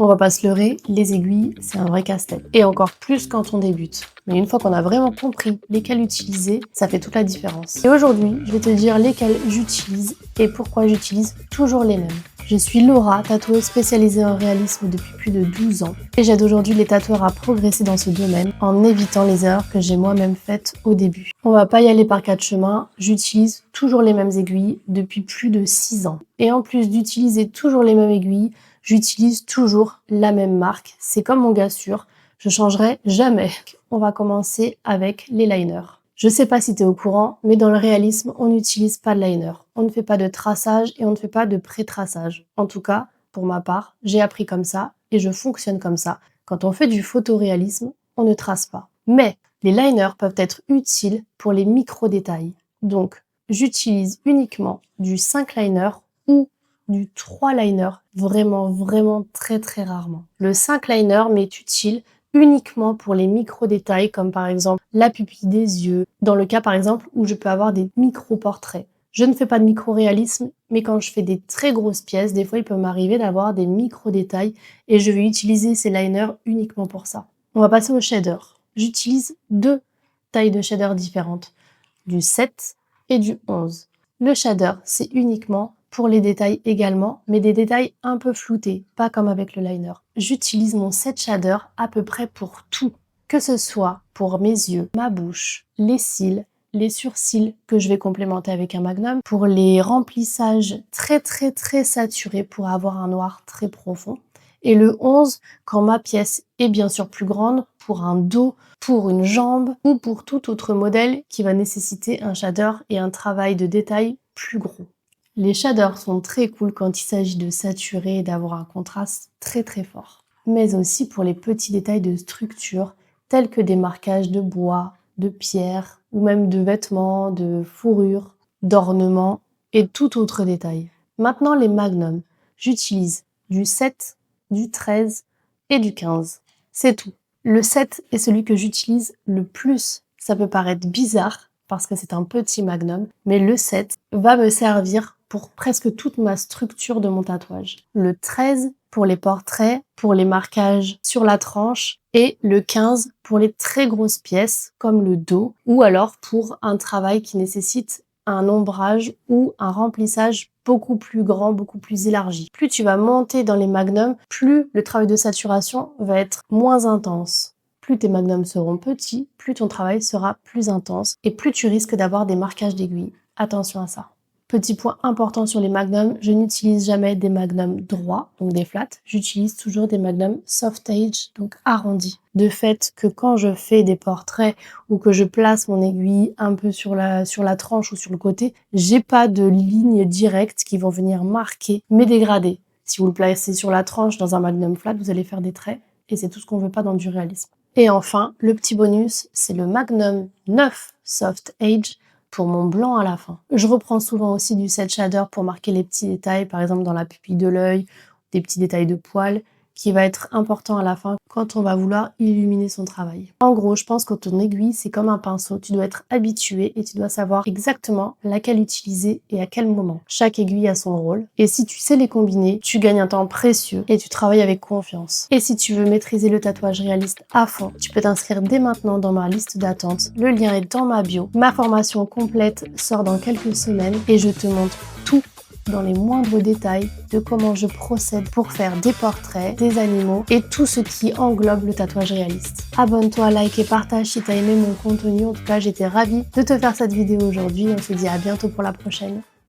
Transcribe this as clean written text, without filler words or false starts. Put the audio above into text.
On va pas se leurrer, les aiguilles, c'est un vrai casse-tête. Et encore plus quand on débute. Mais une fois qu'on a vraiment compris lesquelles utiliser, ça fait toute la différence. Et aujourd'hui, je vais te dire lesquelles j'utilise et pourquoi j'utilise toujours les mêmes. Je suis Laura, tatoueuse spécialisée en réalisme depuis plus de 12 ans. Et j'aide aujourd'hui les tatoueurs à progresser dans ce domaine en évitant les erreurs que j'ai moi-même faites au début. On va pas y aller par quatre chemins, j'utilise toujours les mêmes aiguilles depuis plus de 6 ans. Et en plus d'utiliser toujours les mêmes aiguilles, j'utilise toujours la même marque. C'est comme mon gars sûr, je changerai jamais. On va commencer avec les liners. Je sais pas si tu es au courant, mais dans le réalisme, on n'utilise pas de liner. On ne fait pas de traçage et on ne fait pas de pré-traçage. En tout cas, pour ma part, j'ai appris comme ça et je fonctionne comme ça. Quand on fait du photoréalisme, on ne trace pas. Mais les liners peuvent être utiles pour les micro-détails. Donc, j'utilise uniquement du 5 liner ou du 3 liner, vraiment très rarement. Le 5 liner m'est utile uniquement pour les micro-détails comme par exemple la pupille des yeux, dans le cas par exemple où je peux avoir des micro-portraits. Je ne fais pas de micro-réalisme, mais quand je fais des très grosses pièces, des fois il peut m'arriver d'avoir des micro-détails et je vais utiliser ces liners uniquement pour ça. On va passer au shader. J'utilise 2 tailles de shader différentes, du 7 et du 11. Le shader, c'est uniquement pour les détails également, mais des détails un peu floutés, pas comme avec le liner. J'utilise mon set shader à peu près pour tout, que ce soit pour mes yeux, ma bouche, les cils, les sourcils que je vais complémenter avec un magnum, pour les remplissages très saturés pour avoir un noir très profond. Et le 11, quand ma pièce est bien sûr plus grande, pour un dos, pour une jambe ou pour tout autre modèle qui va nécessiter un shader et un travail de détail plus gros. Les shaders sont très cool quand il s'agit de saturer et d'avoir un contraste très fort. Mais aussi pour les petits détails de structure tels que des marquages de bois, de pierre ou même de vêtements, de fourrure, d'ornements et tout autre détail. Maintenant les magnums. J'utilise du 7, du 13 et du 15. C'est tout. Le 7 est celui que j'utilise le plus. Ça peut paraître bizarre parce que c'est un petit magnum, mais le 7 va me servir pour presque toute ma structure de mon tatouage. Le 13 pour les portraits, pour les marquages sur la tranche et le 15 pour les très grosses pièces comme le dos ou alors pour un travail qui nécessite un ombrage ou un remplissage beaucoup plus grand, beaucoup plus élargi. Plus tu vas monter dans les magnums, plus le travail de saturation va être moins intense. Plus tes magnums seront petits, plus ton travail sera plus intense et plus tu risques d'avoir des marquages d'aiguilles. Attention à ça. Petit point important sur les magnums, je n'utilise jamais des magnums droits, donc des flats. J'utilise toujours des magnums soft edge, donc arrondis. De fait que quand je fais des portraits ou que je place mon aiguille un peu sur la tranche ou sur le côté, j'ai pas de lignes directes qui vont venir marquer mes dégradés. Si vous le placez sur la tranche dans un magnum flat, vous allez faire des traits et c'est tout ce qu'on veut pas dans du réalisme. Et enfin, le petit bonus, c'est le magnum 9 soft edge pour mon blanc à la fin. Je reprends souvent aussi du set shader pour marquer les petits détails, par exemple dans la pupille de l'œil, des petits détails de poils, qui va être important à la fin quand on va vouloir illuminer son travail. En gros, je pense que ton aiguille, c'est comme un pinceau. Tu dois être habitué et tu dois savoir exactement laquelle utiliser et à quel moment. Chaque aiguille a son rôle. Et si tu sais les combiner, tu gagnes un temps précieux et tu travailles avec confiance. Et si tu veux maîtriser le tatouage réaliste à fond, tu peux t'inscrire dès maintenant dans ma liste d'attente. Le lien est dans ma bio. Ma formation complète sort dans quelques semaines et je te montre tout dans les moindres détails de comment je procède pour faire des portraits, des animaux et tout ce qui englobe le tatouage réaliste. Abonne-toi, like et partage si t'as aimé mon contenu. En tout cas, j'étais ravie de te faire cette vidéo aujourd'hui. On se dit à bientôt pour la prochaine.